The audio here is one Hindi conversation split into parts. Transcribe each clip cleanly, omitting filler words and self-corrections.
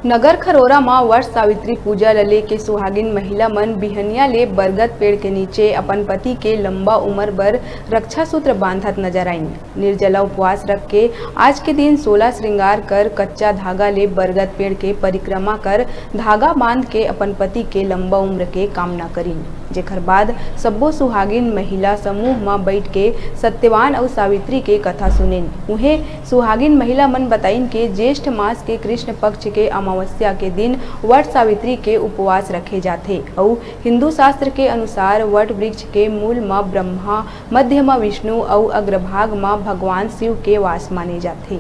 नगर खरोरा मां वर्ष सावित्री पूजा ल लेके सुहागिन महिला मन बिहनिया ले बरगद पेड़ के नीचे अपन पति के लंबा उम्र बर रक्षा सूत्र बांधत नजर आईन। निर्जला उपवास रख के आज के दिन 16 श्रृंगार कर कच्चा धागा ले बरगद पेड़ के परिक्रमा कर धागा बांध के अपन पति के लंबा उम्र के कामना करीन। जेकर बाद सब्बो सुहागिन महिला समूह में बैठ के सत्यवान और सावित्री के कथा सुनेन। उन्हें सुहागिन महिला मन बताइन के ज्येष्ठ मास के कृष्ण पक्ष के अमावस्या के दिन वट सावित्री के उपवास रखे जाते और हिंदू शास्त्र के अनुसार वट वृक्ष के मूल में ब्रह्मा, मध्य में विष्णु और अग्रभाग में भगवान शिव के वास माने जाते।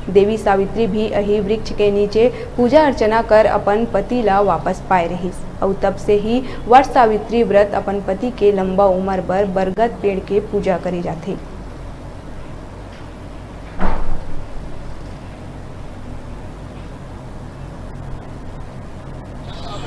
देवी सावित्री भी यही वृक्ष के नीचे पूजा अर्चना कर अपन पति ला वापस पाए रहीस और तब से ही वट सावित्री व्रत अपन पति के लंबा उम्र बर बरगद पेड़ के पूजा करे जाते।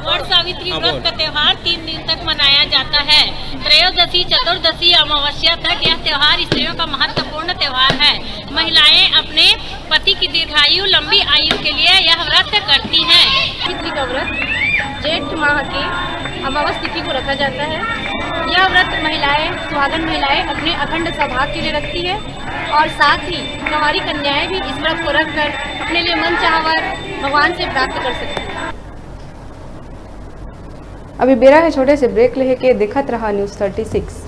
वट सावित्री व्रत का त्योहार 3 दिन तक मनाया जाता है। त्रयोदशी, चतुर्दशी, अमावस्या तक यह त्योहार स्त्रियों का महत्वपूर्ण त्योहार है। महिलाएं अपने पति की दीर्घायु, लंबी आयु के लिए यह व्रत करती हैं। सावित्री का व्रत जेठ माह की अमावस तिथि को रखा जाता है। यह व्रत महिलाएं, सुहागन महिलाएं अपने अखंड सौभाग्य के लिए रखती है और साथ ही कुंवारी कन्याएं भी इस व्रत को रखकर अपने लिए मन चाहवर भगवान से प्राप्त कर सकती है। अभी बेरा है छोटे से ब्रेक लेके देखत रहा न्यूज़ 36।